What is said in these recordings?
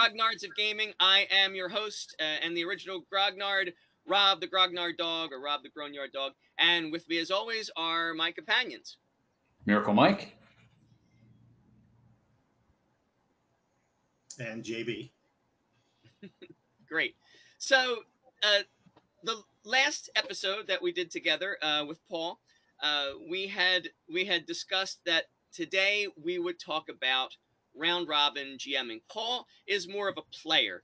Grognards of Gaming. I am your host and the original Grognard, Rob the Grognard Dog, or Rob the Grognard Dog. And with me, as always, are my companions. Miracle Mike. And JB. Great. So, the last episode that we did together with Paul, we had discussed that today we would talk about round robin GMing. Paul is more of a player.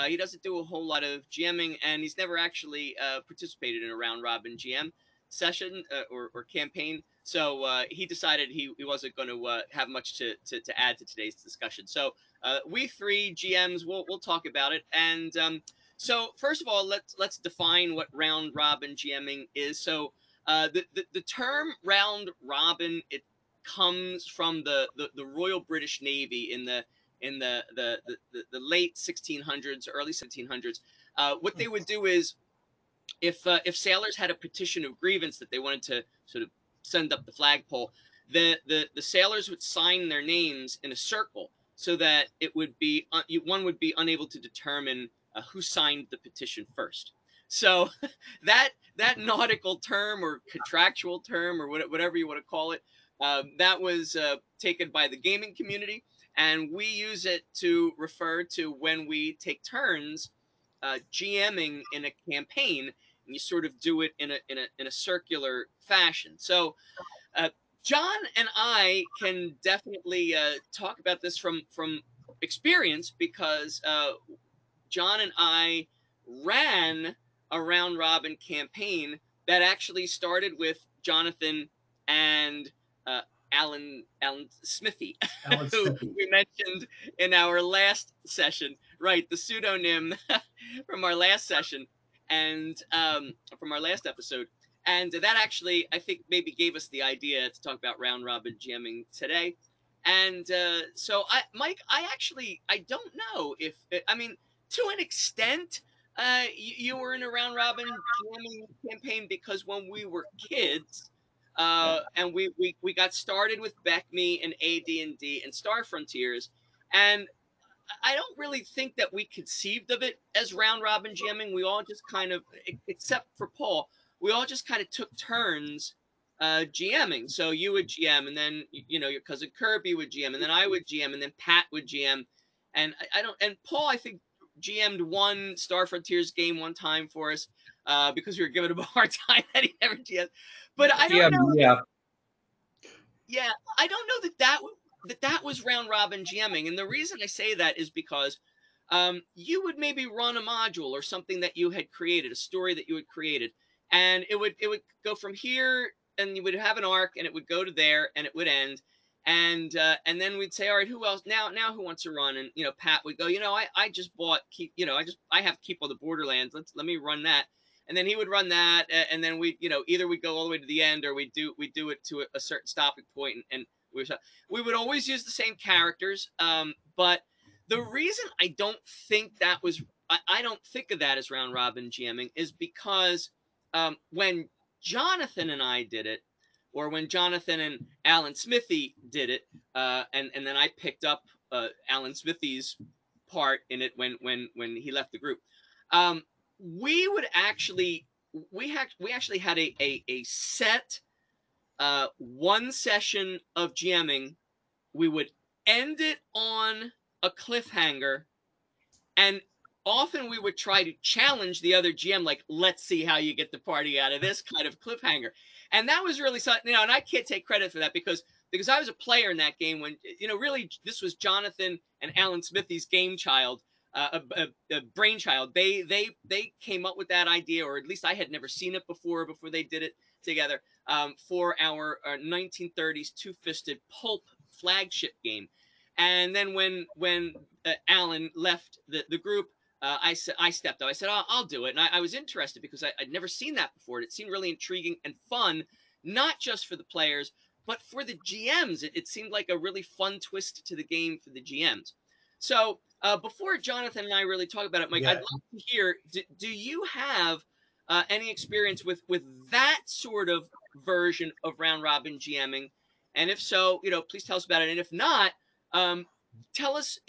He doesn't do a whole lot of GMing, and he's never actually participated in a round robin GM session or campaign. So he decided he wasn't going to have much to add to today's discussion. So we three GMs we'll talk about it. And so first of all, let's define what round robin GMing is. So the term round robin, it comes from the Royal British Navy in the late 1600s, early 1700s. What they would do is if sailors had a petition of grievance that they wanted to sort of send up the flagpole, the sailors would sign their names in a circle so that it would be one would be unable to determine who signed the petition first. So that nautical term or contractual term or whatever you want to call it, that was taken by the gaming community, and we use it to refer to when we take turns GMing in a campaign, and you sort of do it in a circular fashion. So uh, John and I can definitely talk about this from experience because John and I ran a round robin campaign that actually started with Jonathan and uh, Alan Smithy, Alan who Smithy. we mentioned in our last session. Right, the pseudonym from our last session and from our last episode. And that actually, I think, maybe gave us the idea to talk about round robin jamming today. And so, Mike, I don't know if, I mean, to an extent, you were in a round robin jamming campaign because when we were kids, and we got started with Beck Me and AD&D and Star Frontiers, and I don't really think that we conceived of it as round robin jamming. We all just kind of, except for Paul, we all just kind of took turns GMing. So you would GM, and then your cousin Kirby would GM, and then I would GM, and then Pat would GM, and I don't. And Paul, I think, GM'd one Star Frontiers game one time for us because we were giving him a hard time that he never GM'd. But I don't know. Yeah. Yeah, I don't know that was round robin GMing, and the reason I say that is because you would maybe run a module or something that you had created, a story that you had created, and it would go from here, and you would have an arc, and it would go to there, and it would end, and then we'd say, all right, who else now who wants to run? And Pat would go, I just bought keep, I have Keep on the Borderlands. Let me run that. And then he would run that, and then we, either we'd go all the way to the end, or we do it to a certain stopping point, and we would always use the same characters. But the reason I don't think that was, I don't think of that as round robin GMing is because when Jonathan and I did it, or when Jonathan and Alan Smithy did it, and then I picked up Alan Smithy's part in it when he left the group. We would actually we actually had a set one session of GMing. We would end it on a cliffhanger, and often we would try to challenge the other GM, like, let's see how you get the party out of this kind of cliffhanger. And that was really something, and I can't take credit for that because I was a player in that game when, really this was Jonathan and Alan Smithy's game child, a brainchild. They came up with that idea, or at least I had never seen it before they did it together, for our 1930s two-fisted pulp flagship game. And then when Alan left the group, I stepped up. I said, I'll do it. And I was interested because I'd never seen that before. It seemed really intriguing and fun, not just for the players, but for the GMs. It seemed like a really fun twist to the game for the GMs. So before Jonathan and I really talk about it, Mike, I'd love to hear, do you have any experience with that sort of version of round robin GMing? And if so, please tell us about it. And if not, tell us,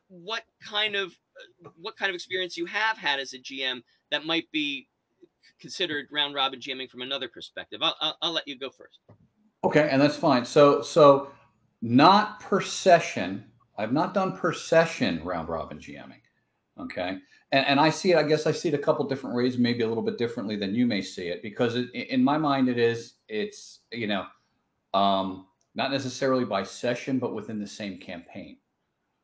what kind of experience you have had as a GM that might be considered round robin GMing from another perspective. I'll let you go first. Okay, and that's fine. So not per session. I've not done per session round robin GMing. Okay, and I see it. I guess I see it a couple different ways, maybe a little bit differently than you may see it, because in my mind it's not necessarily by session, but within the same campaign.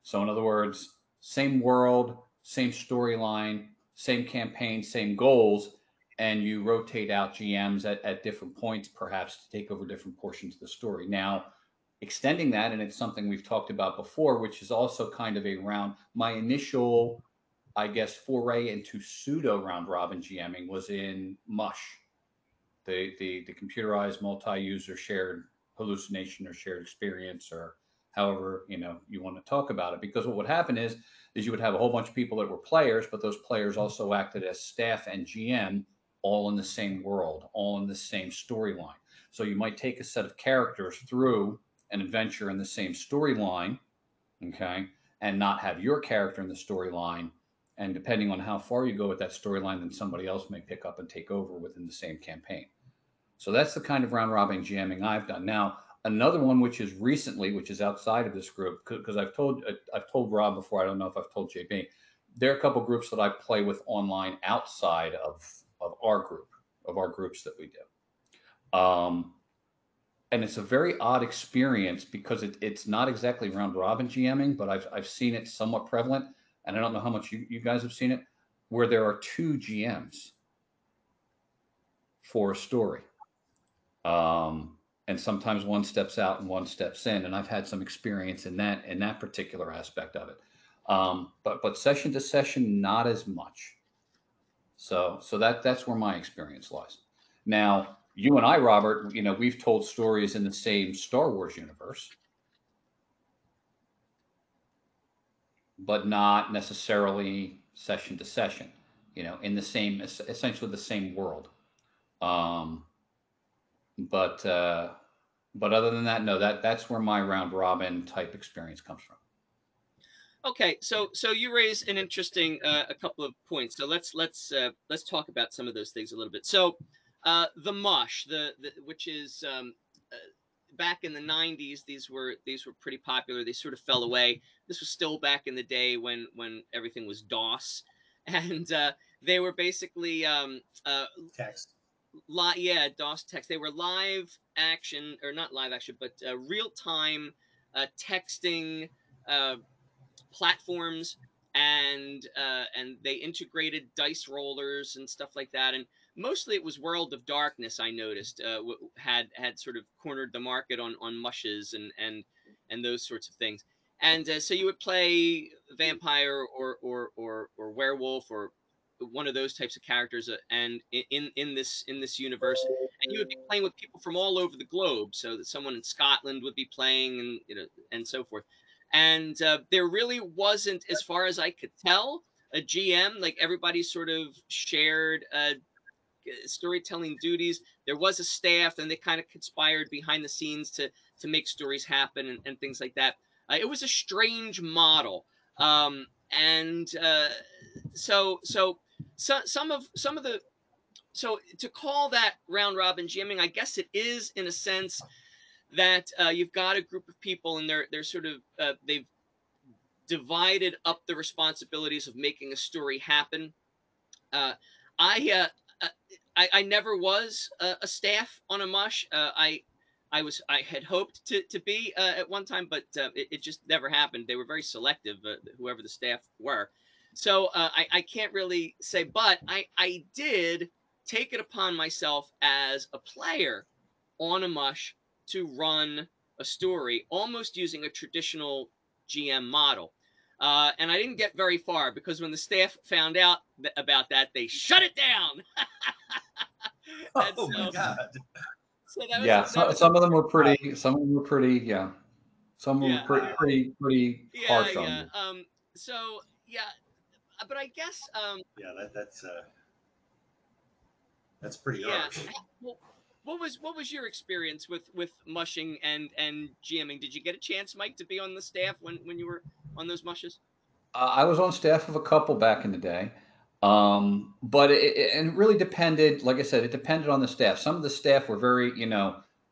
So, in other words, same world, same storyline, same campaign, same goals, and you rotate out GMs at different points, perhaps to take over different portions of the story. Now, extending that, and it's something we've talked about before, which is also kind of a round. My initial, I guess, foray into pseudo round robin GMing was in Mush, the computerized multi-user shared hallucination or shared experience, or however you want to talk about it. Because what would happen is you would have a whole bunch of people that were players, but those players also acted as staff and GM, all in the same world, all in the same storyline. So you might take a set of characters through an adventure in the same storyline, okay, and not have your character in the storyline. And depending on how far you go with that storyline, then somebody else may pick up and take over within the same campaign. So that's the kind of round robin jamming I've done. Now, another one which is recently, which is outside of this group, because I've told Rob before. I don't know if I've told JB. There are a couple groups that I play with online outside of our group, of our groups that we do. And it's a very odd experience because it's not exactly round robin GMing, but I've seen it somewhat prevalent, and I don't know how much you guys have seen it, where there are two GMs for a story. And sometimes one steps out and one steps in, and I've had some experience in that particular aspect of it. But session to session, not as much. So that's where my experience lies. Now, you and I, Robert, we've told stories in the same Star Wars universe, but not necessarily session to session. In the same, essentially the same world. Um, but but other than that, no, that's where my round robin type experience comes from. Okay, so you raise an interesting a couple of points. So let's talk about some of those things a little bit. So the mush, the which is uh, back in the '90s, these were pretty popular. They sort of fell away. This was still back in the day when everything was DOS, and they were basically Text. yeah, DOS text. They were live action, or not live action, but real time texting. Uh, Platforms, and they integrated dice rollers and stuff like that. And mostly it was World of Darkness. I noticed had sort of cornered the market on mushes and those sorts of things. And so you would play vampire or werewolf or one of those types of characters, and in this universe, and you would be playing with people from all over the globe, so that someone in Scotland would be playing, and and so forth. And there really wasn't, as far as I could tell, a GM. Like, everybody sort of shared storytelling duties. There was a staff, and they kind of conspired behind the scenes to make stories happen, and things like that. It was a strange model, and some of the so to call that round robin GMing, I guess it is, in a sense, that you've got a group of people, and they're sort of they've divided up the responsibilities of making a story happen. Uh, I, uh, uh, I never was a staff on a mush. I had hoped to be at one time, but it just never happened. They were very selective, whoever the staff were. So I can't really say, but I did take it upon myself as a player on a mush to run a story, almost using a traditional GM model. And I didn't get very far, because when the staff found out about that, they shut it down. And Oh my God. so Yeah, that was a some of them were pretty. Some of them were pretty. Yeah, some were yeah, pretty pretty yeah, harsh on yeah. you. So yeah, but I guess Yeah, that's pretty yeah. harsh. Well, what was your experience with mushing and GMing? Did you get a chance, Mike, to be on the staff when you were on those mushes? I was on staff of a couple back in the day, but it really depended. Like I said, it depended on the staff. Some of the staff were very,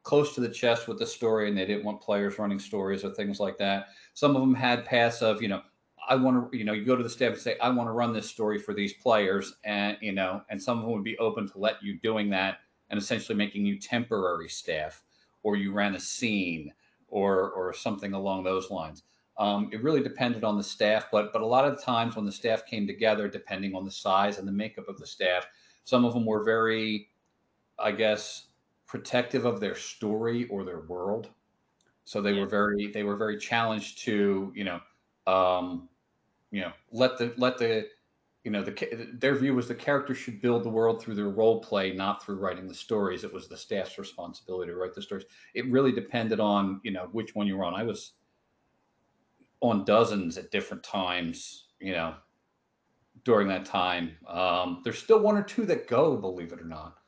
close to the chest with the story, and they didn't want players running stories or things like that. Some of them had paths of, I want to, you go to the staff and say, I want to run this story for these players, and some of them would be open to let you doing that and essentially making you temporary staff, or you ran a scene, or something along those lines. It really depended on the staff, but a lot of the times when the staff came together, depending on the size and the makeup of the staff, some of them were very, I guess, protective of their story or their world. So Yeah. they were very challenged to, um, let the their view was the characters should build the world through their role play, not through writing the stories. It was the staff's responsibility to write the stories. It really depended on which one you were on. I was on dozens at different times, during that time. There's still one or two that go, believe it or not,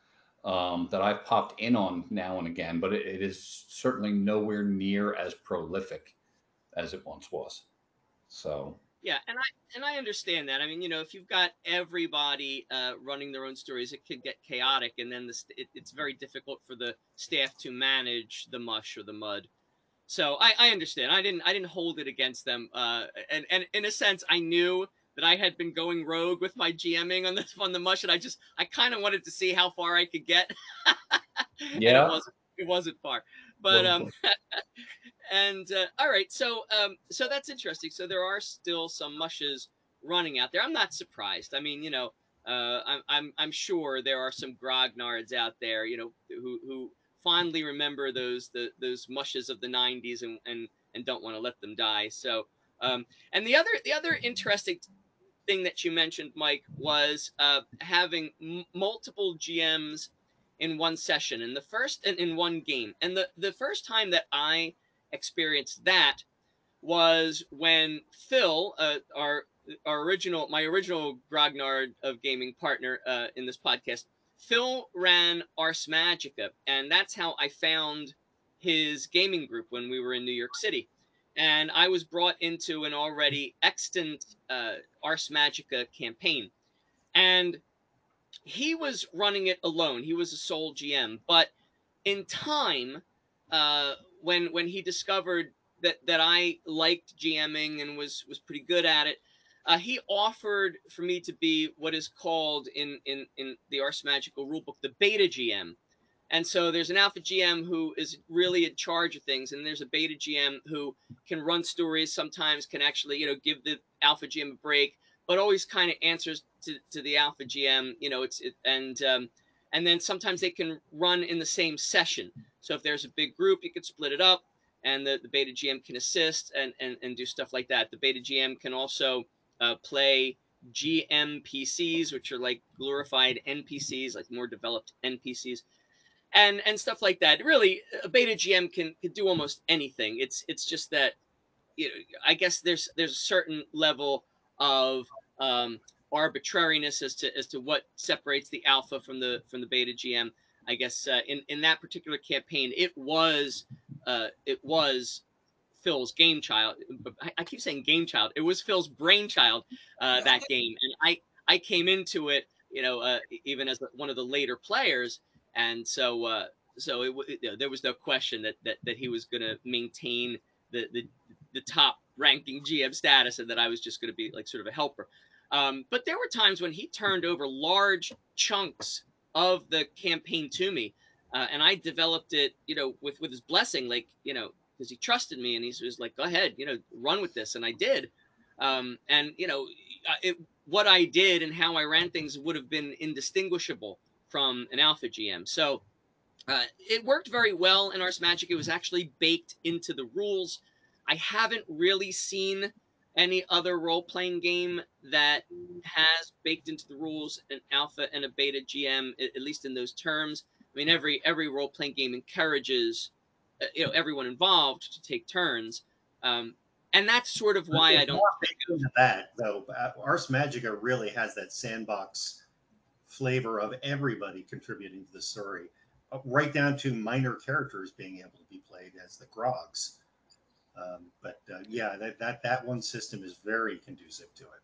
that I've popped in on now and again, but it is certainly nowhere near as prolific as it once was. So, Yeah, and I understand that. I mean, if you've got everybody running their own stories, it could get chaotic, and then it's very difficult for the staff to manage the mush or the mud. So I understand. I didn't hold it against them. And in a sense, I knew that I had been going rogue with my GMing on the mush, and I kind of wanted to see how far I could get, and it yeah, wasn't far. But well, and all right, so that's interesting. So there are still some mushes running out there. I'm not surprised. I mean, I'm sure there are some grognards out there, who fondly remember those mushes of the '90s and don't want to let them die. So and the other interesting thing that you mentioned, Mike, was having multiple GMs in one session, in the first and in one game. And the first time that I experienced that was when Phil, my original Grognard of gaming partner in this podcast, Phil ran Ars Magica, and that's how I found his gaming group when we were in New York City. And I was brought into an already extant Ars Magica campaign, and he was running it alone. He was a sole GM, but in time, when he discovered that I liked GMing and was pretty good at it, he offered for me to be what is called in the Ars Magical rulebook the beta GM. And so there's an alpha GM who is really in charge of things, and there's a beta GM who can run stories. Sometimes can actually, give the alpha GM a break, but always kind of answers to the alpha GM. And then sometimes they can run in the same session. So if there's a big group, you could split it up, and the beta GM can assist and do stuff like that. The beta GM can also play GMPCs, which are like glorified NPCs, like more developed NPCs, and stuff like that. Really, a beta GM can do almost anything. It's just that, I guess there's a certain level of um, arbitrariness as to what separates the alpha from the beta GM. I guess in that particular campaign, it was Phil's game child. I keep saying game child. It was Phil's brainchild, that game, and I came into it, even as one of the later players, and so there was no question that he was going to maintain the top ranking GM status, and that I was just going to be like sort of a helper. But there were times when he turned over large chunks of the campaign to me, and I developed it, with his blessing, like, because he trusted me, and he was like, "Go ahead, run with this," and I did. And what I did and how I ran things would have been indistinguishable from an alpha GM. So it worked very well in Ars Magic. It was actually baked into the rules. I haven't really seen any other role playing game that has baked into the rules an alpha and a beta GM, at least in those terms. I mean, every role playing game encourages everyone involved to take turns, um, and that's sort of why I It's don't more think baked of. into that, though. Ars Magica really has that sandbox flavor of everybody contributing to the story. right down to minor characters being able to be played as the Grogs. Yeah, that one system is very conducive to it.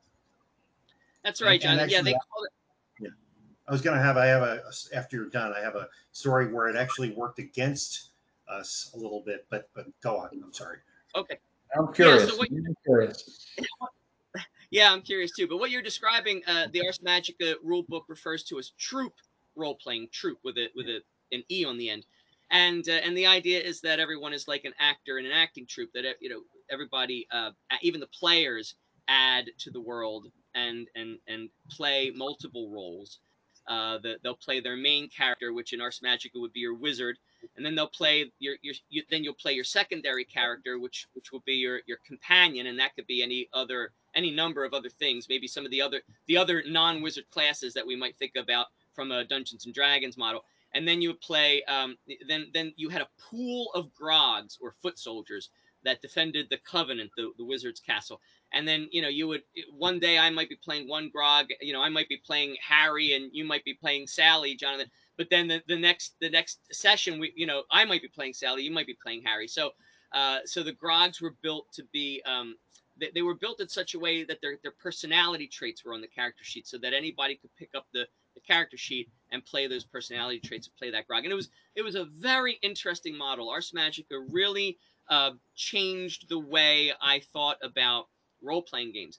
That's right, And John. Yeah, actually, they call it. yeah, I have a after you're done, I have a story where it actually worked against us a little bit. But go on. I'm sorry. Okay. I'm Yeah. So curious. what? I'm curious. Yeah, I'm curious too. But what you're describing, the Ars Magica rule book refers to as troop role playing, troop with a an e on the end, and the idea is that everyone is like an actor in an acting troupe. That everybody, even the players, add to the world and play multiple roles. They'll play their main character, which in Ars Magica would be your wizard, and then they'll play then you'll play your secondary character, which will be your companion, and that could be any number of other things, maybe some of the other non-wizard classes that we might think about from a Dungeons and Dragons model. And then you would play then you had a pool of grogs or foot soldiers that defended the covenant, the wizard's castle. And then you would, one day I might be playing one grog, I might be playing Harry and you might be playing Sally, Jonathan. But then the next session, I might be playing Sally, you might be playing Harry. So the grogs were built to be they were built in such a way that their personality traits were on the character sheet, so that anybody could pick up the character sheet and play those personality traits and play that grog. And it was a very interesting model. Ars Magica really changed the way I thought about role playing games.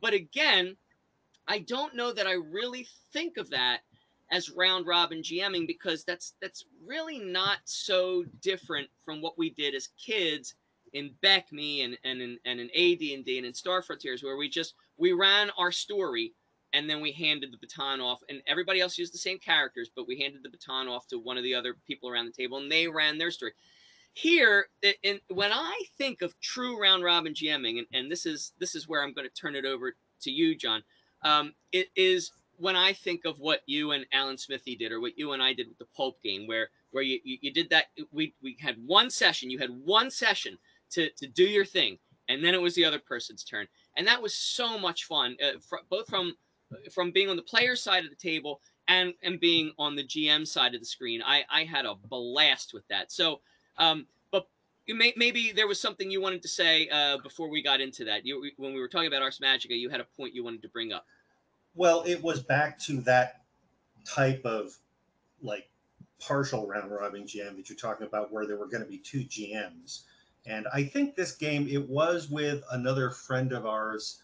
But again, I don't know that I really think of that as round robin GMing, because that's really not so different from what we did as kids in BECME and in AD&D and in Star Frontiers, where we ran our story and then we handed the baton off, and everybody else used the same characters, but we handed the baton off to one of the other people around the table and they ran their story. Here, when I think of true round robin GMing, and this is where I'm going to turn it over to you, John. It is when I think of what you and Alan Smithy did, or what you and I did with the Pulp game, where you did that. We had one session. You had one session to do your thing, and then it was the other person's turn, and that was so much fun. Both from being on the player side of the table and being on the GM side of the screen. I had a blast with that. But maybe there was something you wanted to say before we got into that. When we were talking about Ars Magica, you had a point you wanted to bring up. Well, it was back to that type of like partial round robin GM that you're talking about, where there were going to be two GMs. And I think this game, it was with another friend of ours,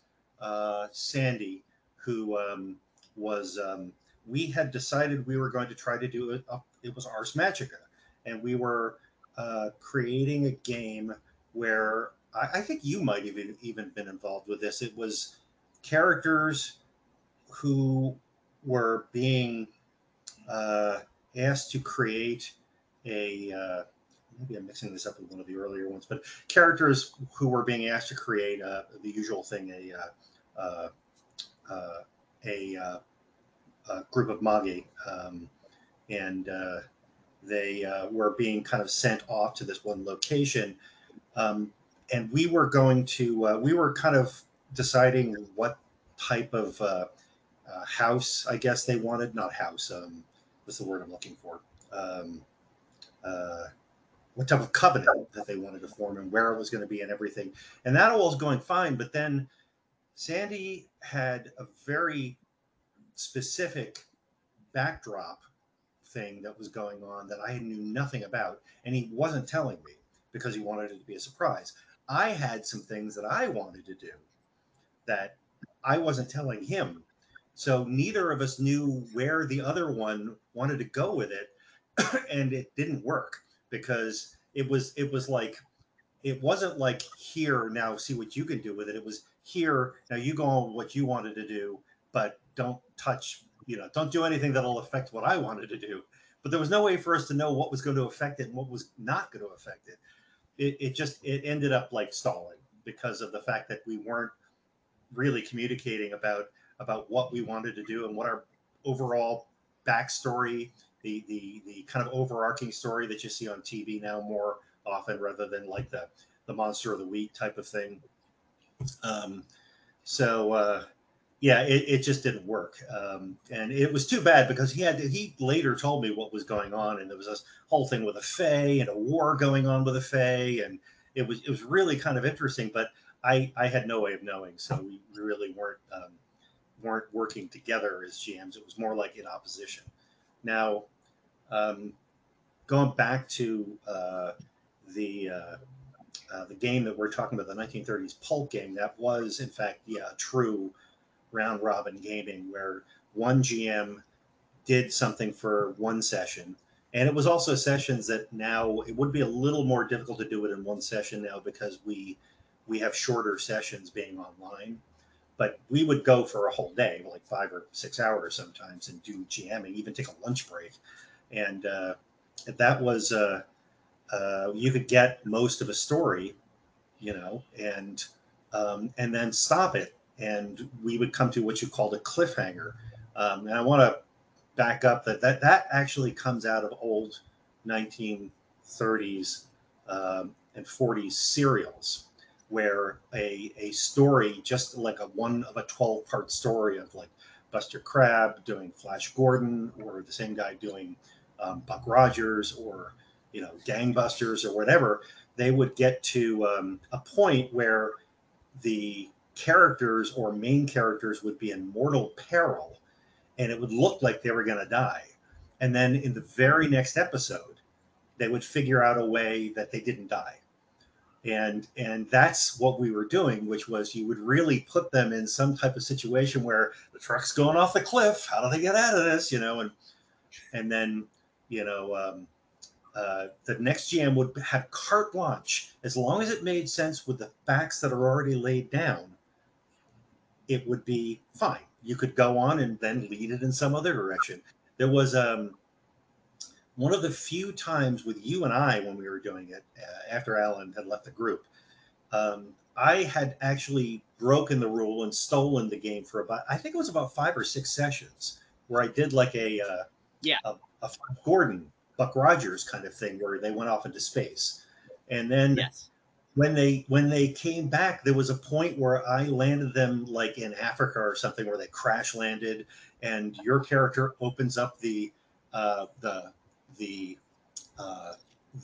Sandy, who was, we had decided we were going to try to do it. It was Ars Magica. And we were creating a game where I think you might even been involved with this. It was characters who were being uh, asked to create maybe I'm mixing this up with one of the earlier ones, but characters who were being asked to create the usual thing, uh, uh, a, a group of magi, and they were being kind of sent off to this one location. Um, and we were kind of deciding what type of house, I guess they wanted, not house. What's the word I'm looking for? Um, uh, what type of covenant that they wanted to form and where it was going to be and everything. And that all was going fine. But then Sandy had a very specific backdrop thing that was going on that I knew nothing about. And he wasn't telling me because he wanted it to be a surprise. I had some things that I wanted to do that I wasn't telling him. So neither of us knew where the other one wanted to go with it, and it didn't work because it was like it wasn't like, here now see what you can do with it. It was, here now you go on what you wanted to do, but don't touch, don't do anything that'll affect what I wanted to do. But there was no way for us to know what was going to affect it and what was not going to affect it. It ended up like stalling because of the fact that we weren't really communicating about what we wanted to do and what our overall backstory, the kind of overarching story that you see on TV now more often, rather than like the monster of the week type of thing. Um, so yeah, it just didn't work, and it was too bad because he later told me what was going on, and there was this whole thing with a Fae and a war going on with a Fae, and it was really kind of interesting, but I had no way of knowing, so we really weren't working together as GMs. It was more like in opposition. Now, um, going back to the the game that we're talking about, the 1930s pulp game, that was in fact, yeah, true round robin gaming where one GM did something for one session. And it was also sessions that now it would be a little more difficult to do it in one session now because we have shorter sessions being online. But we would go for a whole day, like 5 or 6 hours sometimes, and do GMing, even take a lunch break. And that was you could get most of a story, and then stop it, and we would come to what you called a cliffhanger. And I want to back up that actually comes out of old 1930s and 40s serials, where a story, just like a 12-part story of like Buster Crabbe doing Flash Gordon, or the same guy doing Buck Rogers, or Gangbusters, or whatever. They would get to a point where the characters or main characters would be in mortal peril, and it would look like they were going to die. And then in the very next episode, they would figure out a way that they didn't die. And that's what we were doing, which was you would really put them in some type of situation where the truck's going off the cliff. How do they get out of this? And then you know the next GM would have carte blanche as long as it made sense with the facts that are already laid down. It would be fine. You could go on and then lead it in some other direction. There was one of the few times with you and I when we were doing it after Alan had left the group. I had actually broken the rule and stolen the game for about, I think it was about 5 or 6 sessions, where I did like Yeah. a Gordon, Buck Rogers kind of thing where they went off into space. And then Yes. when they came back, there was a point where I landed them like in Africa or something, where they crash landed, and your character opens up uh, the the uh,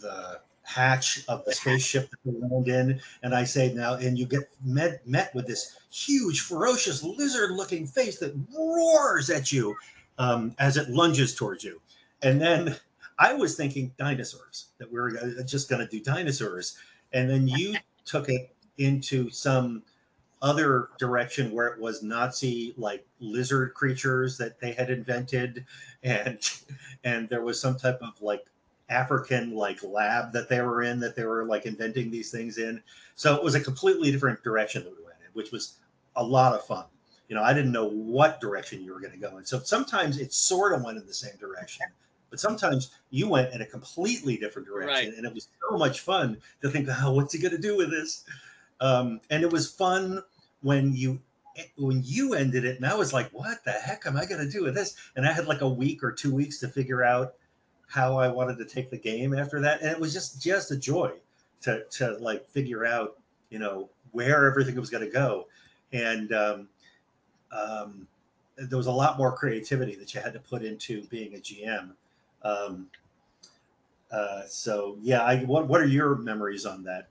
the hatch of the spaceship that they land in, and I say now, and you get met with this huge, ferocious lizard-looking face that roars at you as it lunges towards you, and then I was thinking dinosaurs, that we were just going to do dinosaurs, and then you took it into some other direction where it was Nazi like lizard creatures that they had invented, and and there was some type of like African like lab that they were in, that they were like inventing these things in. So it was a completely different direction that we went in, which was a lot of fun. I didn't know what direction you were going to go in. So sometimes it sort of went in the same direction, but sometimes you went in a completely different Right. direction, and it was so much fun to think, oh, what's he going to do with this? And it was fun when you ended it, and I was like, what the heck am I going to do with this? And I had like a week or 2 weeks to figure out how I wanted to take the game after that, and it was just a joy to like figure out where everything was going to go, and um, there was a lot more creativity that you had to put into being a GM. Um, so yeah, what are your memories on that?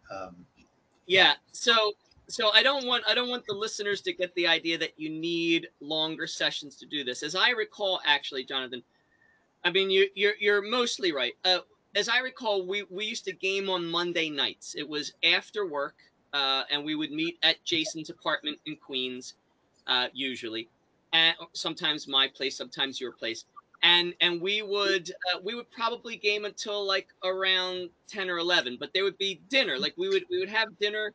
Yeah. So I don't want the listeners to get the idea that you need longer sessions to do this. As I recall, actually, Jonathan, I mean you're mostly right. As I recall, we used to game on Monday nights. It was after work, and we would meet at Jason's apartment in Queens, usually, and sometimes my place, sometimes your place, and we would probably game until like around 10 or 11. But there would be dinner. Like we would have dinner.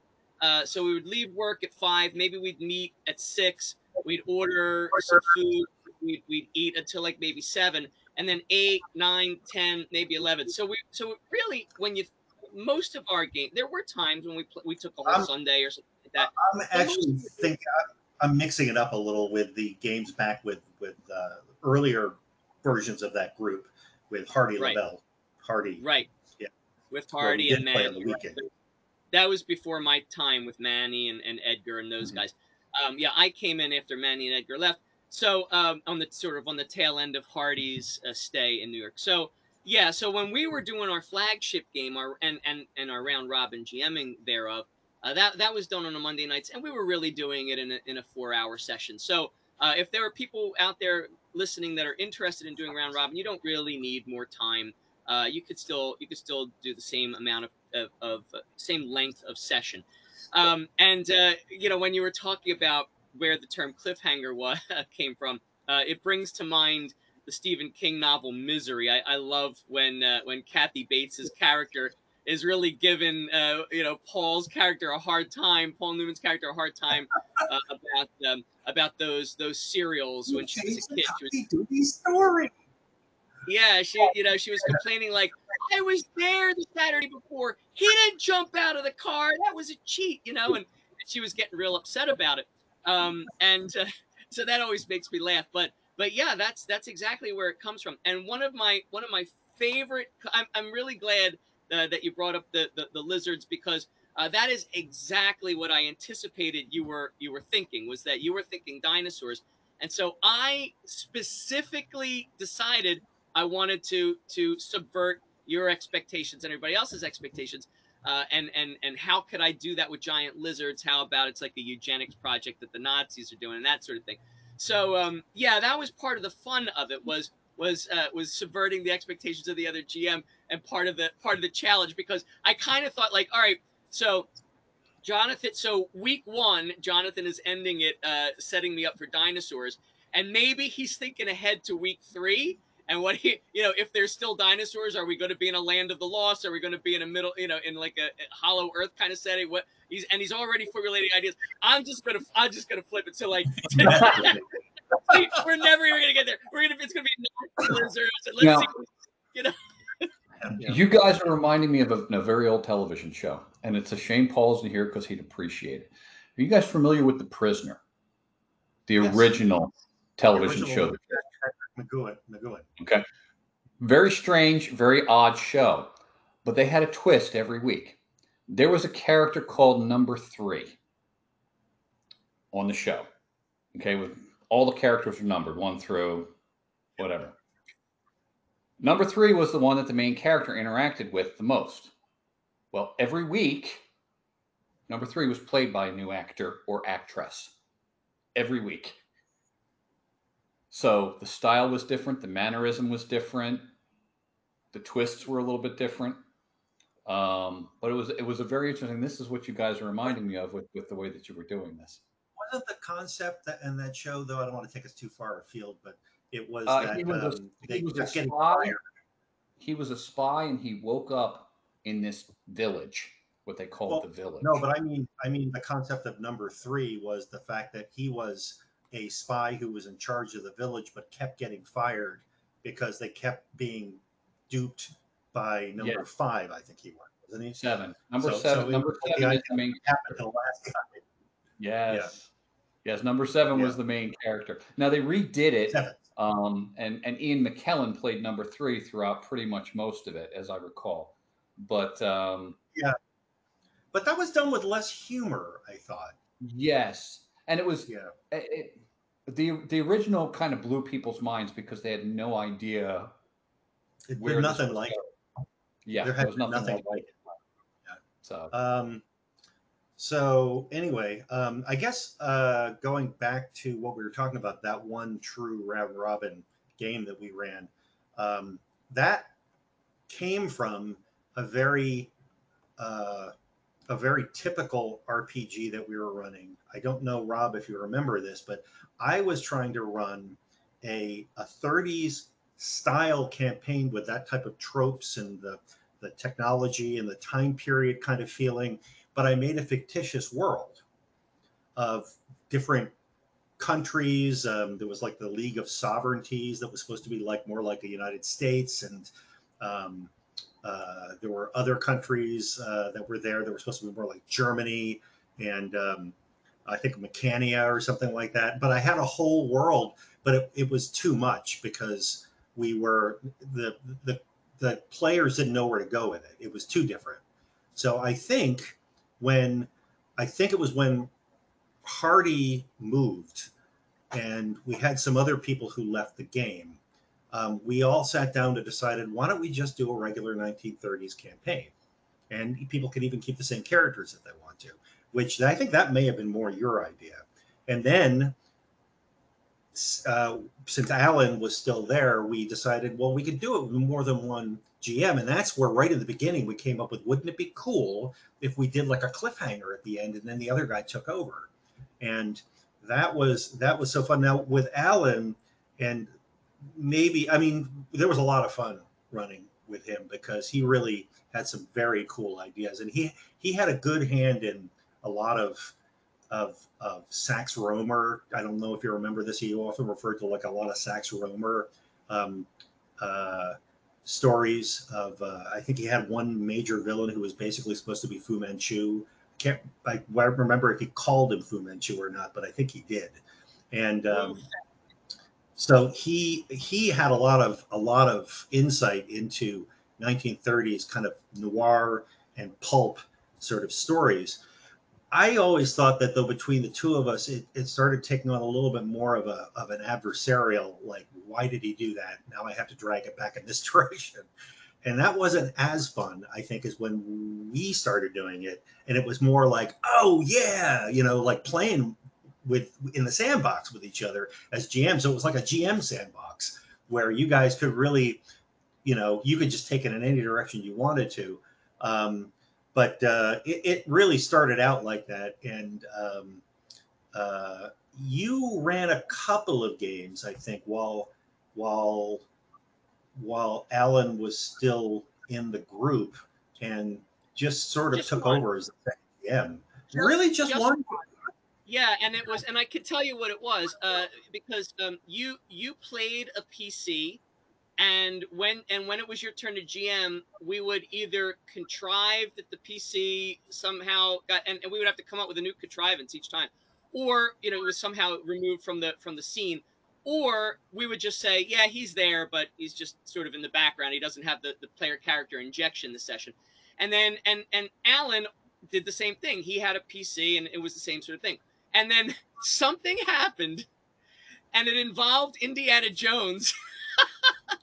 So we would leave work at 5. Maybe we'd meet at 6. We'd order some food. We'd eat until like maybe 7, and then 8, 9, 10, maybe 11. So really, when you most of our game, there were times when we took a whole I'm Sunday or something like that. I'm For the most actually part, thinking I'm mixing it up a little with the games back with earlier versions of that group with Hardy right, LaBelle. Hardy, right, yeah, with where we Hardy and did play on Manny, the right. weekend. That was before my time with Manny and Edgar and those Mhm. guys. Yeah, I came in after Manny and Edgar left. So on the sort of on the tail end of Hardy's stay in New York. So yeah, so when we were doing our flagship game, and our round robin GMing thereof, that was done on a Monday nights, and we were really doing it in a 4 hour session. So if there are people out there listening that are interested in doing round robin, you don't really need more time. You could still do the same amount of same length of session. And when you were talking about where the term cliffhanger came from, it brings to mind the Stephen King novel Misery. I love when Kathy Bates's character is really giving Paul's character a hard time, Paul Newman's character a hard time about those cereals when she was a Chase and kid. She was Copy Doobie's story. Yeah, she was complaining like, I was there the Saturday before. He didn't jump out of the car. That was a cheat. And she was getting real upset about it. And so that always makes me laugh. But yeah, that's exactly where it comes from. And one of my favorite. I'm really glad that you brought up the lizards, because that is exactly what I anticipated you were thinking, was that you were thinking dinosaurs. And so I specifically decided I wanted to subvert your expectations and everybody else's expectations. And how could I do that with giant lizards? How about it's like a eugenics project that the Nazis are doing and that sort of thing. So yeah, that was part of the fun of it, was subverting the expectations of the other GM, and part of the challenge, because I kind of thought like, all right, so Jonathan, so week one, Jonathan is ending it, setting me up for dinosaurs, and maybe he's thinking ahead to week three. And if there's still dinosaurs, are we going to be in a land of the lost? Are we going to be in a middle, in like a hollow Earth kind of setting? He's already formulating ideas. I'm just gonna flip it to like, we're never even gonna get there. It's gonna be Nazi lizards, and let's see, Now, you know. Yeah. you guys are reminding me of a very old television show, and it's a shame Paul isn't here because he'd appreciate it. Are you guys familiar with The Prisoner, the Yes. original The television original show? with McGowan. Okay. Very strange, very odd show, but they had a twist every week. There was a character called Number Three on the show. Okay, with all the characters were numbered, one through whatever. Number three was the one that the main character interacted with the most. Well, every week, number three was played by a new actor or actress. Every week. So the style was different, the mannerism was different, the twists were a little bit different. But it was a very interesting. This is what you guys are reminding me of with the way that you were doing this. Wasn't the concept that in that show, though, I don't want to take us too far afield, but it was He that was a he they was a kept getting spy. fired. He was a spy, and he woke up in this village, what they called the Well, no, village. but I mean, the concept of number three was the fact that he was a spy who was in charge of the village, but kept getting fired because they kept being duped by Yeah, number five. I think he was, wasn't he? seven. Number So seven. it was Number like the seven idea is the of main what happened character. to the last guy. Yeah, Yes. Yes, number seven yeah, was the main character. Now they redid it, seven. and Ian McKellen played number three throughout pretty much most of it, as I recall. But Yeah, but that was done with less humor, I thought. yes, and it was Yeah, it, the original kind of blew people's minds because they had no idea it's been where this nothing was like it. going. Yeah, There there had was been nothing nothing like like it. it. So Yeah. So anyway, I guess going back to what we were talking about, that one true round robin game that we ran, that came from a very uh, a very typical RPG that we were running. I don't know, Rob, if you remember this, but I was trying to run a 30s style campaign with that type of tropes and the technology and the time period kind of feeling, but I made a fictitious world of different countries. There was like the League of Sovereignties that was supposed to be like more like the United States, and um, there were other countries that were there that were supposed to be more like Germany and I think Mecania or something like that. But I had a whole world, but it was too much because we were the the players didn't know where to go with it. It was too different. So when I think it was when Hardy moved and we had some other people who left the game, we all sat down to decided, why don't we just do a regular 1930s campaign? And people can even keep the same characters if they want to, which I think that may have been more your idea. And then since Alan was still there, we decided, well, we could do it with more than one GM. And that's where right in the beginning we came up with, wouldn't it be cool if we did like a cliffhanger at the end and then the other guy took over? And that was so fun. Now with Alan, and maybe, I mean, there was a lot of fun running with him because he really had some very cool ideas, and he had a good hand in a lot of Sax Rohmer. I don't know if you remember this. He often referred to like a lot of Sax Rohmer um, uh, stories of. I think he had one major villain who was basically supposed to be Fu Manchu. I remember if he called him Fu Manchu or not, but I think he did. And so he had a lot of insight into 1930s kind of noir and pulp sort of stories. I always thought that though between the two of us, it started taking on a little bit more of an adversarial, like, why did he do that? Now I have to drag it back in this direction. And that wasn't as fun, I think, as when we started doing it. And it was more like, oh yeah, like playing with in the sandbox with each other as GM. So it was like a GM sandbox where you guys could really, you could just take it in any direction you wanted to. But it really started out like that. And you ran a couple of games, I think, while Alan was still in the group and just sort of just took one. over as the GM. Really, just Just one? Yeah, and it was, and I could tell you what it was, because you played a PC, and when it was your turn to GM, we would either contrive that the PC somehow got, and we would have to come up with a new contrivance each time, or it was somehow removed from the scene, or we would just say, yeah, he's there, but he's just sort of in the background. He doesn't have the player character injection this session, and then and Alan did the same thing. He had a PC, and it was the same sort of thing. And then something happened, and it involved Indiana Jones,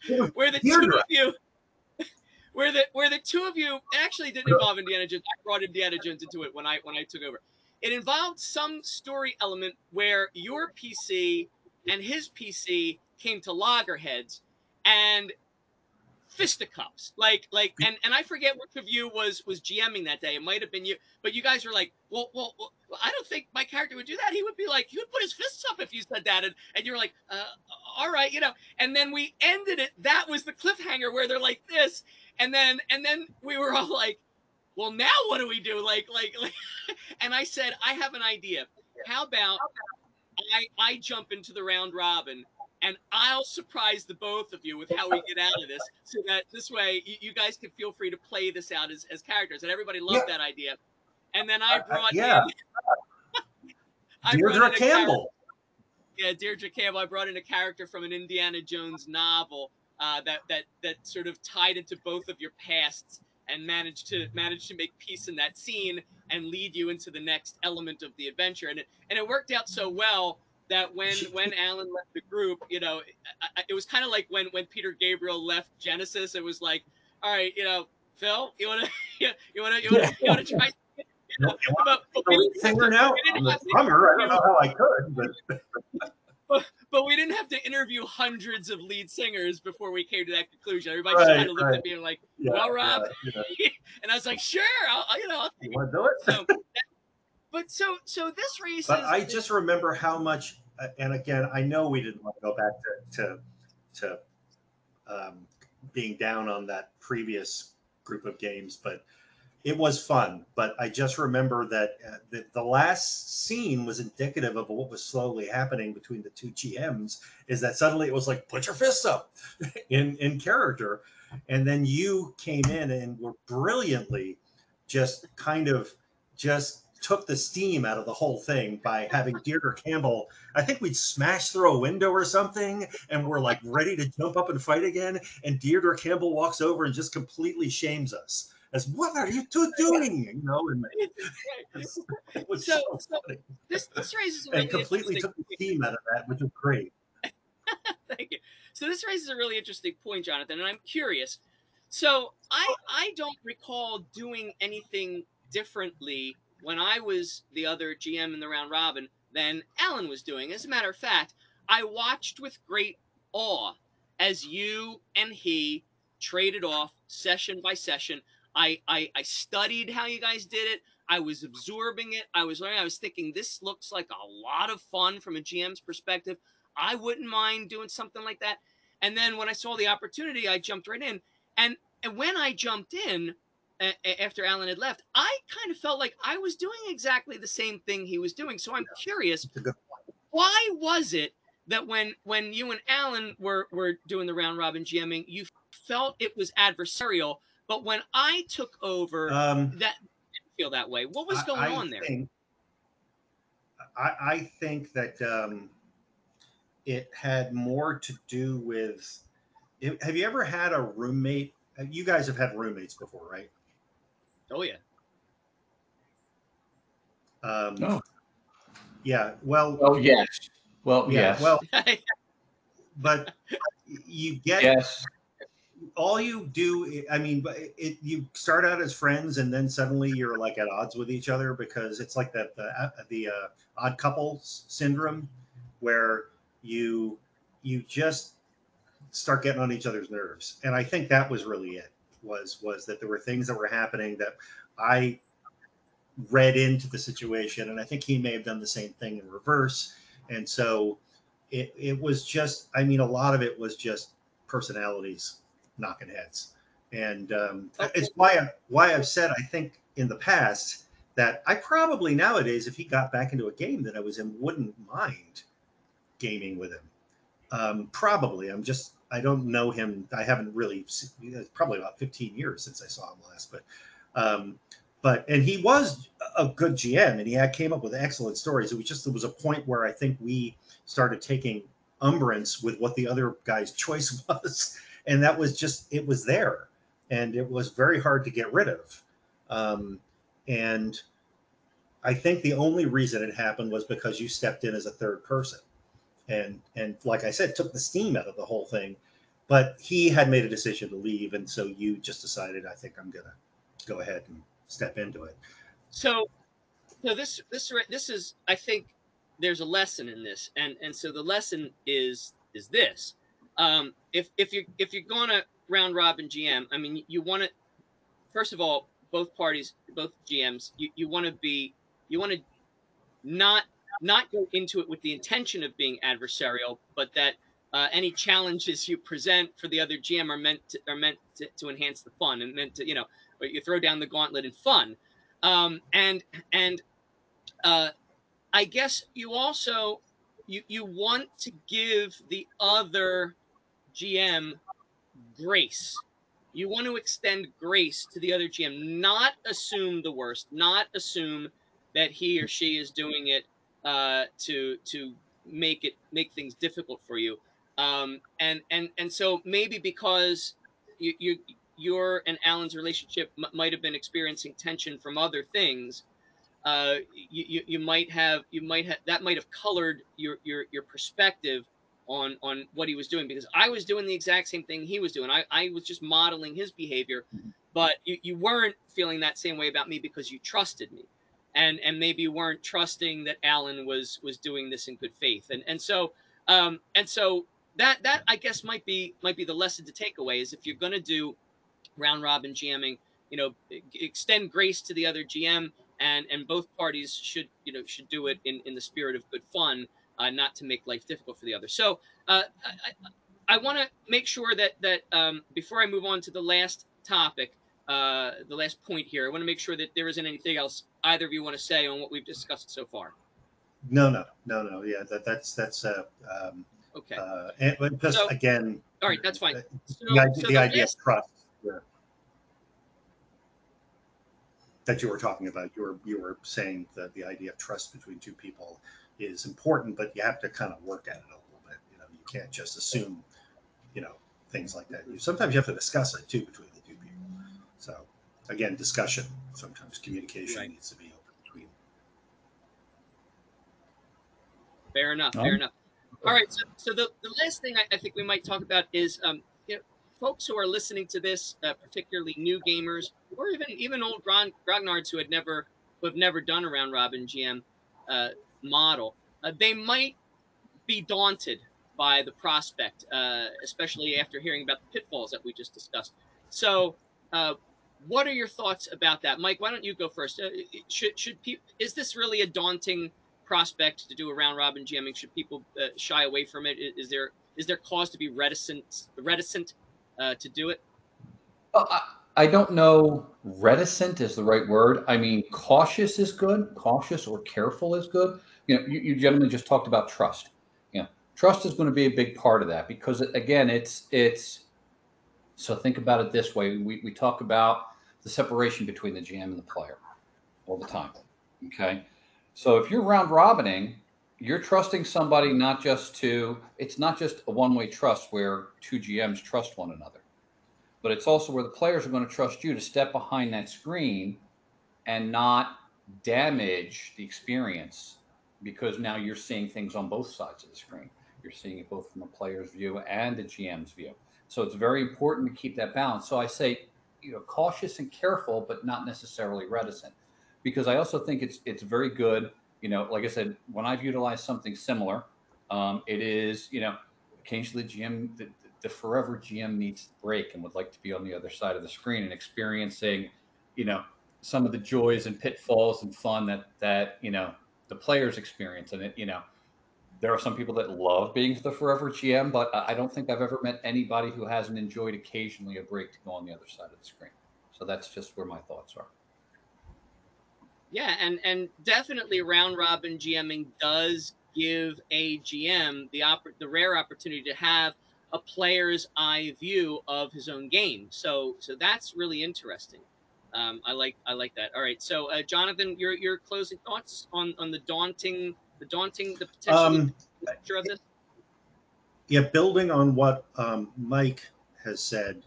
It was where the two Deirdre. of you, where the two of you, it actually didn't involve Indiana Jones. I brought Indiana Jones into it when I took over. It involved some story element where your PC and his PC came to loggerheads, and fisticuffs, and I forget which of you was GMing that day. It might have been you, but you guys were like, well, I don't think my character would do that. He would be like, he would put his fists up if you said that, and you were like, all right, and then we ended it. That was the cliffhanger where they're like this, and then we were all like, well, now what do we do, like and I said, I have an idea. How about I jump into the round robin, and I'll surprise the both of you with how we get out of this, so that this way you guys can feel free to play this out as characters. And everybody Yeah, loved that idea. And then I brought yeah, in I brought Deirdre in a character. Campbell. Yeah, Deirdre Campbell. I brought in a character from an Indiana Jones novel, that sort of tied into both of your pasts, and managed to make peace in that scene and lead you into the next element of the adventure. And it worked out so well that when Alan left the group, it was kind of like when Peter Gabriel left Genesis. It was like, all right, Phil, you wanna you wanna you wanna Yeah. you wanna try, You want but the lead singer now? we I'm didn't the have to drummer. I don't interview know how I could, but but we didn't have to interview hundreds of lead singers before we came to that conclusion. Everybody just kind right, of looked right. at me and like, Yeah, "Well, yeah, Rob," yeah. and I was like, "Sure, I'll You take it." want to do it? So, but so this race But is I just remember how much, and again, I know we didn't want to go back to um, being down on that previous group of games, but it was fun. But I just remember that the last scene was indicative of what was slowly happening between the two GMs. Is that suddenly it was like, put your fists up in character, and then you came in and were brilliantly just kind of just took the steam out of the whole thing by having Deirdre Campbell. I think we'd smash through a window or something, and we're like ready to jump up and fight again. And Deirdre Campbell walks over and just completely shames us. as "What are you two doing?" You know, and Right. it was So so so funny, this raises a and really completely interesting took the point. steam out of that, which was great. Thank you. So this raises a really interesting point, Jonathan, and I'm curious. So I don't recall doing anything differently when I was the other GM in the round robin than Alan was doing. As a matter of fact, I watched with great awe as you and he traded off session by session. I studied how you guys did it. I was absorbing it. I was learning. I was thinking this looks like a lot of fun from a GM's perspective. I wouldn't mind doing something like that. And then when I saw the opportunity, I jumped right in. And and when I jumped in after Alan had left, I kind of felt like I was doing exactly the same thing he was doing. So I'm curious, It's a good. why was it that when you and Alan were doing the round robin GMing, you felt it was adversarial, but when I took over, Um, that didn't feel that way. What was I, going I on there? think I think that it had more to do with. Have you ever had a roommate? You guys have had roommates before, right? Oh yeah. Um, No. yeah. Well, Well, yes. Well, yeah. yes. Well, but you get Yes. all you do. I mean, you start out as friends, and then suddenly you're like at odds with each other because it's like that the odd couple syndrome, where you you just start getting on each other's nerves. And I think that was really it. Was that there were things that were happening that I read into the situation, and I think he may have done the same thing in reverse. And so it was just, I mean, a lot of it was just personalities knocking heads, and Okay. it's why I've said I think in the past that I probably nowadays, if he got back into a game that I was in, wouldn't mind gaming with him. Probably. I don't know him. I haven't really, it's probably about 15 years since I saw him last, um, and he was a good GM, and came up with excellent stories. There was a point where I think we started taking umbrance with what the other guy's choice was. And that was just, it was there, and it was very hard to get rid of. Um, and I think the only reason it happened was because you stepped in as a third person, and like I said, took the steam out of the whole thing. But he had made a decision to leave, and so you just decided, I think I'm gonna go ahead and step into it. So this is, I think there's a lesson in this, and so the lesson is this. If you're going to round robin GM, I mean, you want to, first of all, both parties, both GMs, you want to be, you want to not not go into it with the intention of being adversarial, but that any challenges you present for the other GM are meant to enhance the fun, and meant to, you throw down the gauntlet in fun. And uh, I guess you also, you want to give the other GM grace. You want to extend grace to the other GM, not assume the worst, not assume that he or she is doing it to make things difficult for you. And so maybe because your and Alan's relationship might have been experiencing tension from other things, you might have that might have colored your perspective on what he was doing, because I was doing the exact same thing he was doing. I was just modeling his behavior, but you weren't feeling that same way about me because you trusted me, and maybe you weren't trusting that Alan was doing this in good faith, and so that I guess might be the lesson to take away, is if you're going to do round robin GMing, extend grace to the other GM, and both parties should do it in the spirit of good fun, not to make life difficult for the other. So I want to make sure that before I move on to the last topic, the last point here, I want to make sure that there isn't anything else either of you want to say on what we've discussed so far. No, no, no, no. Yeah, that's Okay. but just So again, all right, that's fine. So the the idea of last. trust. Yeah, that you were talking about. You were saying that the idea of trust between two people is important, but you have to kind of work at it a little bit. You can't just assume, you know, things like that. Sometimes you have to discuss it too between the two people. So, again, discussion. Sometimes communication Right. needs to be open between. Fair enough. Fair Um, enough. All right. So the last thing I think we might talk about is you know, folks who are listening to this, particularly new gamers or even old grognards who have never done a round robin GM uh, model. They might be daunted by the prospect, especially after hearing about the pitfalls that we just discussed. So, uh, what are your thoughts about that, Mike? Why don't you go first? Should people, is this really a daunting prospect to do a round robin jamming? Should people shy away from it? Is there cause to be reticent to do it? I don't know. Reticent is the right word. I mean, cautious is good. Cautious or careful is good. You gentlemen just talked about trust. Trust is going to be a big part of that because again, it's. So think about it this way: we talk about the separation between the GM and the player all the time. Okay, so if you're round robining, you're trusting somebody not just to. It's not just a one-way trust where two GMs trust one another, but it's also where the players are going to trust you to step behind that screen and not damage the experience because now you're seeing things on both sides of the screen. You're seeing it both from a player's view and the GM's view. So it's very important to keep that balance. So I say, cautious and careful, but not necessarily reticent, because I also think it's very good. Like I said, when I've utilized something similar, it is occasionally the forever GM needs to break and would like to be on the other side of the screen and experiencing you know some of the joys and pitfalls and fun that the players experience. And there are some people that love being the forever GM, but I don't think I've ever met anybody who hasn't enjoyed occasionally a break to go on the other side of the screen. So that's just where my thoughts are. Yeah, and definitely round robin GMing does give a GM the rare opportunity to have a player's eye view of his own game. So that's really interesting. I like that. All right, so Jonathan, your closing thoughts on the potential Um, future of this. yeah, building on what Mike has said,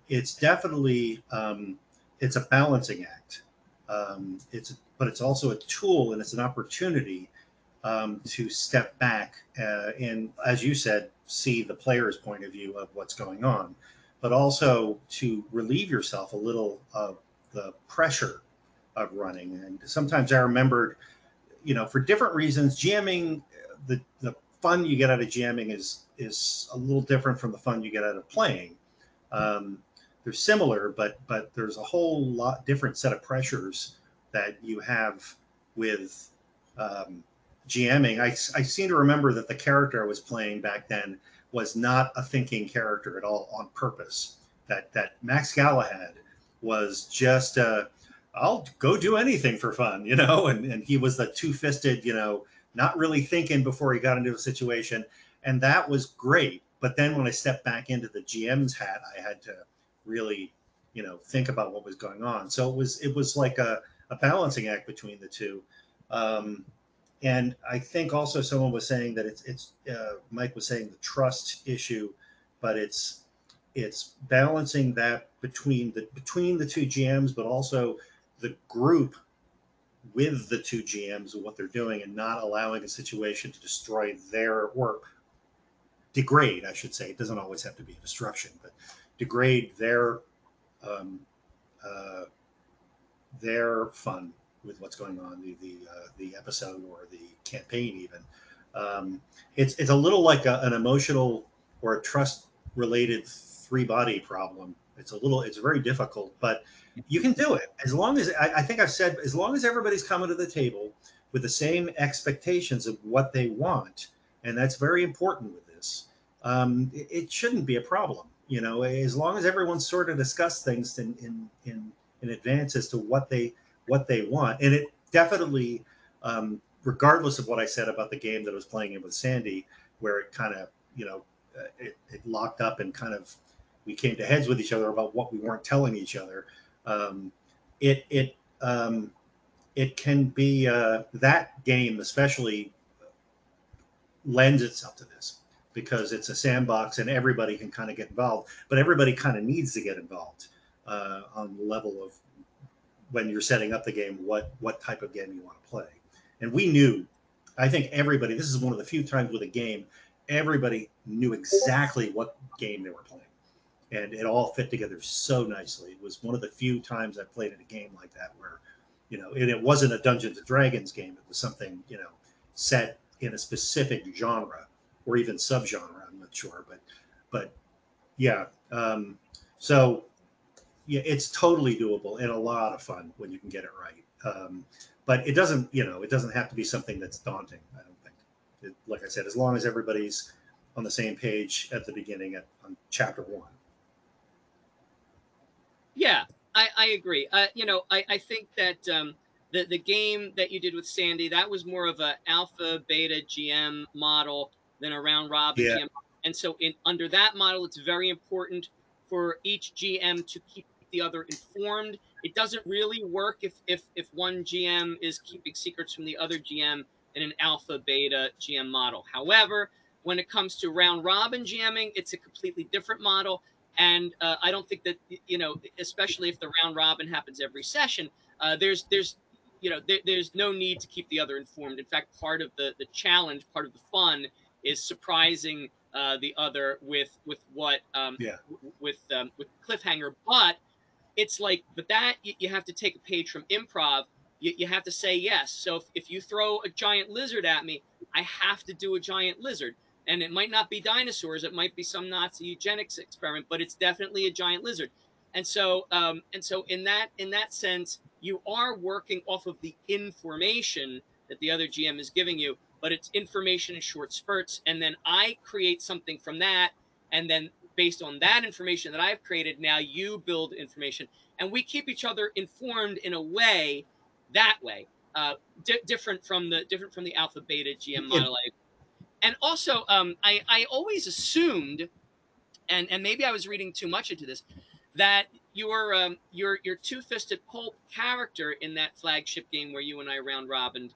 it's definitely it's a balancing act. But it's also a tool and it's an opportunity to step back and, as you said, see the player's point of view of what's going on, but also to relieve yourself a little of the pressure of running. And sometimes I remembered, for different reasons, GMing, the fun you get out of GMing is a little different from the fun you get out of playing. Um, they're similar, but there's a whole lot different set of pressures that you have with um, GMing. I seem to remember that the character I was playing back then was not a thinking character at all on purpose. That Max Galahad was just I'll go do anything for fun, and he was the two-fisted, not really thinking before he got into a situation, and that was great. But then when I stepped back into the GM's hat, I had to really, think about what was going on. So it was like a balancing act between the two. Um, and I think also someone was saying that it's Mike was saying the trust issue, but it's balancing that between the two GMs, but also the group with the two GMs and what they're doing, and not allowing a situation to destroy their work, degrade, I should say. It doesn't always have to be a destruction, but degrade um, uh, their fun with what's going on, the episode or the campaign even. It's a little like an emotional or a trust related three body problem. It's very difficult, but you can do it as long as I think I've said, as long as everybody's coming to the table with the same expectations of what they want, and that's very important with this. It shouldn't be a problem, as long as everyone's sort of discussed things in advance as to what they want. And it definitely, regardless of what I said about the game that I was playing in with Sandy, where it kind of, it locked up and kind of we came to heads with each other about what we weren't telling each other. Um, it it um, it can be that game especially lends itself to this because it's a sandbox and everybody can kind of get involved, but everybody kind of needs to get involved. on the level of when you're setting up the game, what type of game you want to play. And we knew, I think everybody, this is one of the few times with a game, everybody knew exactly what game they were playing. And it all fit together so nicely. It was one of the few times I played in a game like that where, and it wasn't a Dungeons and Dragons game. It was something, set in a specific genre or even subgenre. I'm not sure, but yeah. So yeah, it's totally doable and a lot of fun when you can get it right. But it doesn't have to be something that's daunting. I don't think. Like I said, as long as everybody's on the same page at the beginning on chapter one. Yeah, I agree. I think that the game that you did with Sandy, that was more of a alpha beta GM model than a round robin Yeah, GM. And so in under that model, it's very important for each GM to keep the other informed. It doesn't really work if one GM is keeping secrets from the other GM in an alpha beta GM model. However, when it comes to round robin GMing, it's a completely different model. And I don't think that, especially if the round robin happens every session, there's no need to keep the other informed. In fact, part of the challenge, part of the fun, is surprising the other yeah, with cliffhanger. But it's like, but that you have to take a page from improv. You have to say yes. So if you throw a giant lizard at me, I have to do a giant lizard. And it might not be dinosaurs, it might be some Nazi eugenics experiment, but it's definitely a giant lizard. And so in that sense, you are working off of the information that the other GM is giving you, but it's information in short spurts. And then I create something from that, and then based on that information that I've created, now you build information, and we keep each other informed in a way, that way, different from the alpha beta GM it, model. And also, I always assumed, and maybe I was reading too much into this, that your two-fisted pulp character in that flagship game where you and I round robined,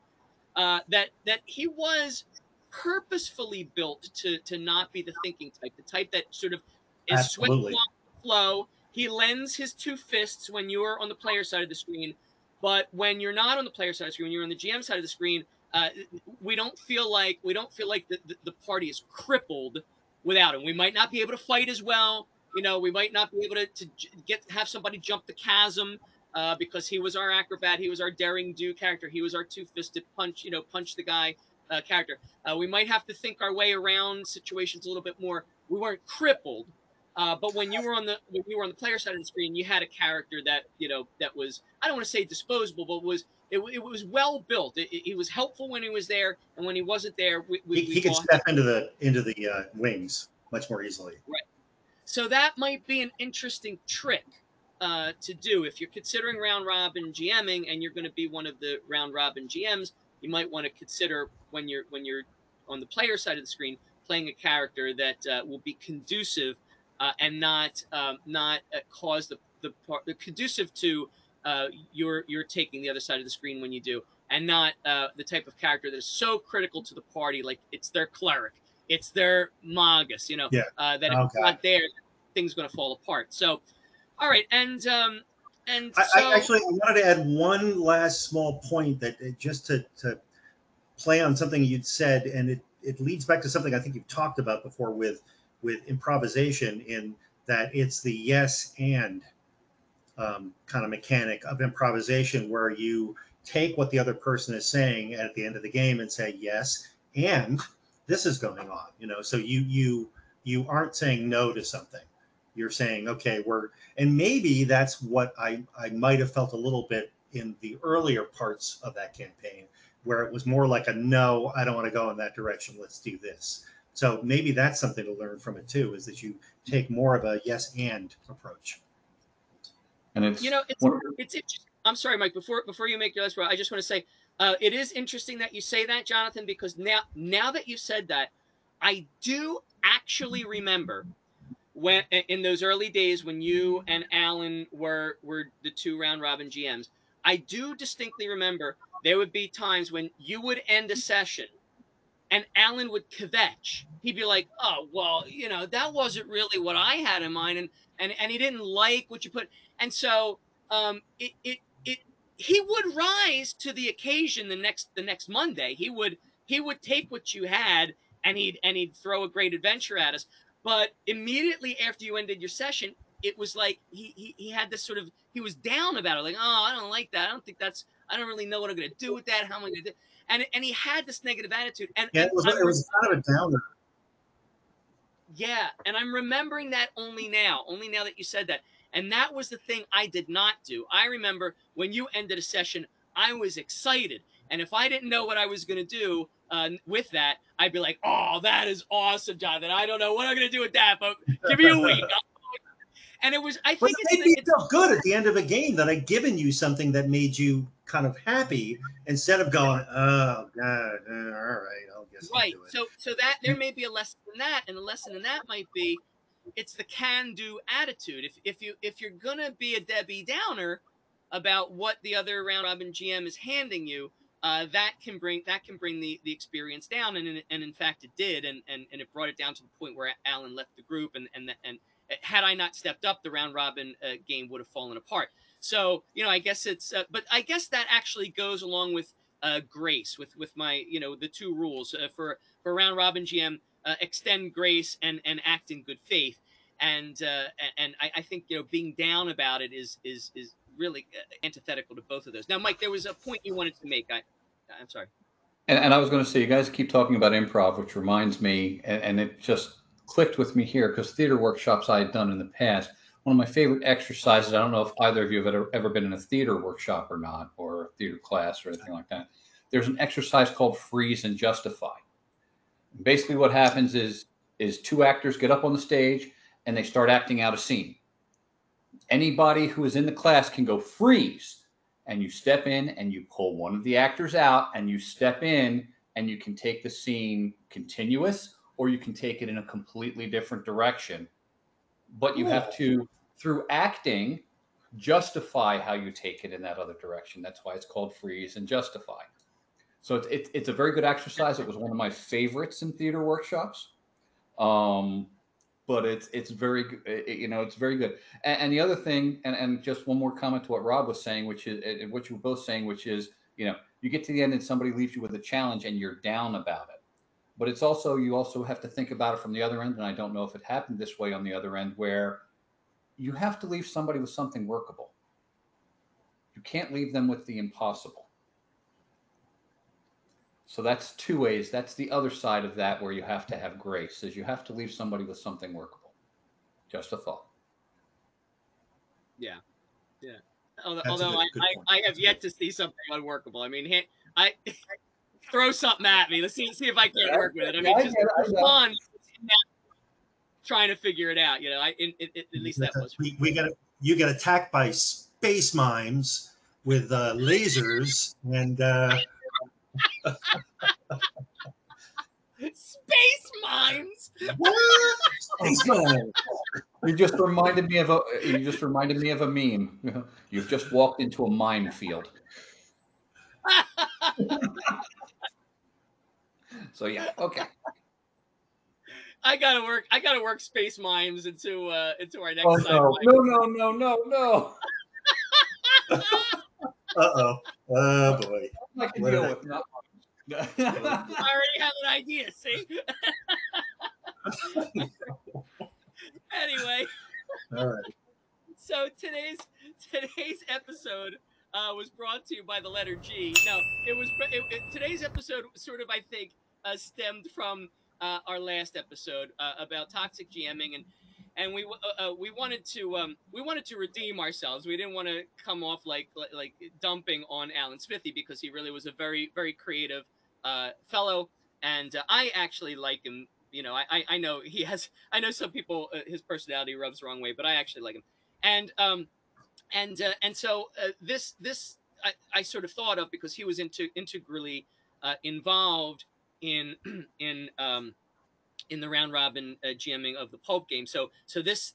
that he was purposefully built to not be the thinking type, the type that sort of is swept absolutely. along the flow. He lends his two fists when you're on the player side of the screen, but when you're not on the player side of the screen, when you're on the GM side of the screen, we don't feel like the party is crippled without him. We might not be able to fight as well. We might not be able to have somebody jump the chasm because he was our acrobat, he was our daring do character, he was our two-fisted punch the guy character. We might have to think our way around situations a little bit more. We weren't crippled, but when you were on the player side of the screen, you had a character that was, I don't want to say disposable, but it was well built. It was helpful when he was there, and when he wasn't there, He we could all. step into the wings much more easily. Right. So that might be an interesting trick to do if you're considering round robin GMing and you're going to be one of the round robin GMs. You might want to consider when you're on the player side of the screen playing a character that will be conducive and not cause the conducive to you're taking the other side of the screen when you do, and not the type of character that is so critical to the party, like it's their cleric, it's their magus, Yeah. that if Oh it's God. not there, things going to fall apart. So, all right, and I so actually I wanted to add one last small point that just to play on something you'd said, and it leads back to something I think you've talked about before with improvisation, in that it's the yes and kind of mechanic of improvisation, where you take what the other person is saying at the end of the game and say yes, and this is going on. So you aren't saying no to something. You're saying, okay, and maybe that's what I might have felt a little bit in the earlier parts of that campaign, where it was more like a no, I don't want to go in that direction. Let's do this. So maybe that's something to learn from it too, is that you take more of a yes and approach. And you it's know it's one. it's interesting. I'm sorry, Mike. Before you make your last point, I just want to say it is interesting that you say that, Jonathan, because now that you said that, I do actually remember when in those early days when you and Alan were the two round robin GMs. I do distinctly remember there would be times when you would end a session and Alan would kvetch. He'd be like, "Oh, well, that wasn't really what I had in mind," and he didn't like what you put. And so it he would rise to the occasion the next Monday. He would take what you had, and he'd throw a great adventure at us. But immediately after you ended your session, it was like he had this sort of, he was down about it, like, "Oh, I don't like that. I don't really know what I'm going to do with that. How am I going to do?" And he had this negative attitude, and Yeah, and it was kind of a downer. yeah, and I'm remembering that only now that you said that. And that was the thing I did not do. I remember when you ended a session, I was excited. And if I didn't know what I was going to do with that, I'd be like, "Oh, that is awesome, Jonathan. I don't know what I'm going to do with that, but give me a week." And it was, I But think it made me it's feel good at the end of a game that I'd given you something that made you kind of happy instead of going, "Oh God, all right, I'll guess I'll right. do it." So that there may be a lesson in that, and the lesson in that might be, it's the can-do attitude. If you're gonna be a Debbie Downer about what the other round robin GM is handing you, that can bring the experience down, and in fact it did, and it brought it down to the point where Alan left the group, and had I not stepped up, the round robin game would have fallen apart. So I guess but I guess that actually goes along with grace, with my the two rules for round robin GM: extend grace and act in good faith. And I think being down about it is really antithetical to both of those. Now, Mike, there was a point you wanted to make. I'm sorry. And I was going to say, you guys keep talking about improv, which reminds me, and it just clicked with me here because theater workshops I had done in the past. One of my favorite exercises, I don't know if either of you have ever been in a theater workshop or not, or a theater class or anything like that. There's an exercise called freeze and justify. Basically, what happens is two actors get up on the stage and they start acting out a scene. Anybody who is in the class can go freeze, and you step in and you pull one of the actors out and you step in, and you can take the scene continuous or you can take it in a completely different direction. But you have Cool. to, through acting, justify how you take it in that other direction. That's why it's called freeze and justify. So it's a very good exercise. It was one of my favorites in theater workshops. Um, but it's very it's very good. And the other thing, and just one more comment to what Rob was saying, which is what you were both saying, which is you get to the end and somebody leaves you with a challenge and you're down about it. But it's also, you also have to think about it from the other end. And I don't know if it happened this way on the other end, where you have to leave somebody with something workable. You can't leave them with the impossible. So that's two ways. That's the other side of that, where you have to have grace, is you have to leave somebody with something workable. Just a thought. Yeah, yeah. Although, That's a although good point. I have yet to see something unworkable. I mean, I throw something at me. Let's see if I can't work with it. I Yeah, mean, I just get it. for I know. fun, trying to figure it out. At least that was. We get you get attacked by space mimes with lasers and Space Mimes. what space mine? You just reminded me of a meme. You've just walked into a minefield. So yeah, okay. I gotta work Space Mimes into our Oh next no, sci-fi. no, no, no, no, no. Uh-oh. Oh boy. I can What did deal I with not. do? I already have an idea. See. Anyway, All right. so today's episode was brought to you by the letter G. No, today's episode sort of, I think, stemmed from our last episode about toxic GMing, and we wanted to redeem ourselves. We didn't want to come off like dumping on Alan Smithy, because he really was a very very creative fellow, and I actually like him. I know he has. I know some people, his personality rubs the wrong way, but I actually like him. And so this I sort of thought of because he was integrally involved in in um, in the round robin GMing of the pulp game. So this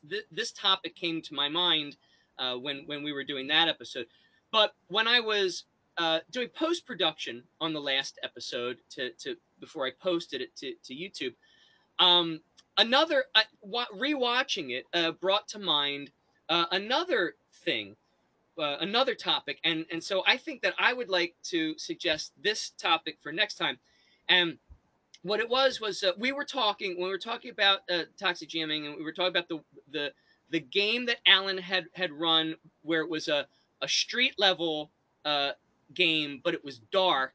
topic came to my mind when we were doing that episode. But when I was doing post production on the last episode to before I posted it to YouTube. Um, another rewatching it brought to mind another thing, another topic, and so I think that I would like to suggest this topic for next time. And what it was we were talking when we were talking about toxic jamming, and we were talking about the game that Alan had run, where it was a street level uh, game, but it was dark.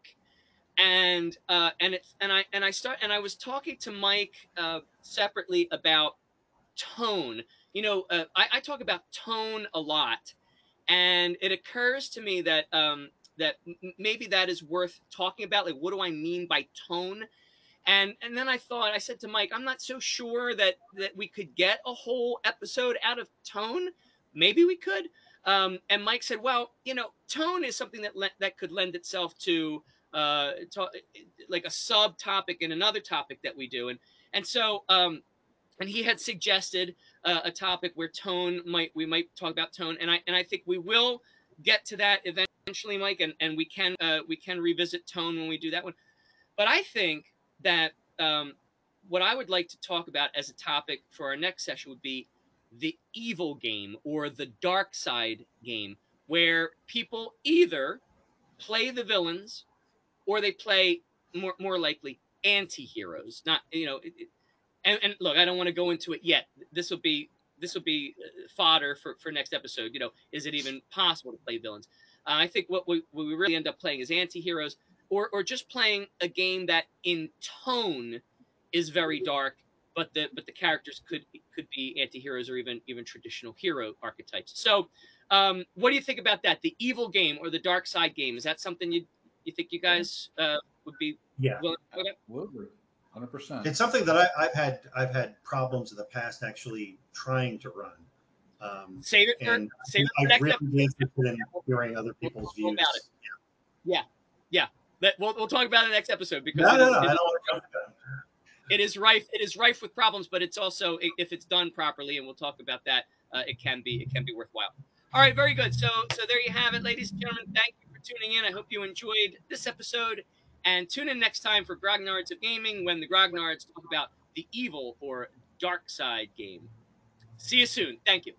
And I was talking to Mike separately about tone. I talk about tone a lot, and it occurs to me that maybe that is worth talking about. Like, what do I mean by tone? And then I said to Mike, I'm not so sure that we could get a whole episode out of tone. Maybe we could. And Mike said, well, tone is something that could lend itself to like a subtopic in another topic that we do. And he had suggested a topic where we might talk about tone, and I think we will get to that eventually, Mike, and we can revisit tone when we do that one. But I think that what I would like to talk about as a topic for our next session would be the evil game, or the dark side game, where people either play the villains, or they play, more likely, anti-heroes. Not, and look, I don't want to go into it yet. This will be fodder for next episode. Is it even possible to play villains? I think what we really end up playing is anti-heroes, or just playing a game that in tone is very dark, but the characters could be anti-heroes, or even traditional hero archetypes. So, what do you think about that? The evil game or the dark side game? Is that something you think you Yeah, guys would be Yeah, willing to look at? absolutely, 100%. it's something that I've had problems in the past actually trying to run, and Save it for I'd next really be episode. interested in hearing other We'll people's talk all about it. views. Yeah, yeah. We'll talk about it next episode, because No, no, no, I don't want to jump the gun. it is rife. It is rife with problems, but it's also, if it's done properly, and we'll talk about that. It can be worthwhile. All right, very good. So there you have it, ladies and gentlemen. Thank you for tuning in. I hope you enjoyed this episode, and tune in next time for Grognards of Gaming, when the Grognards talk about the evil or dark side game. See you soon. Thank you.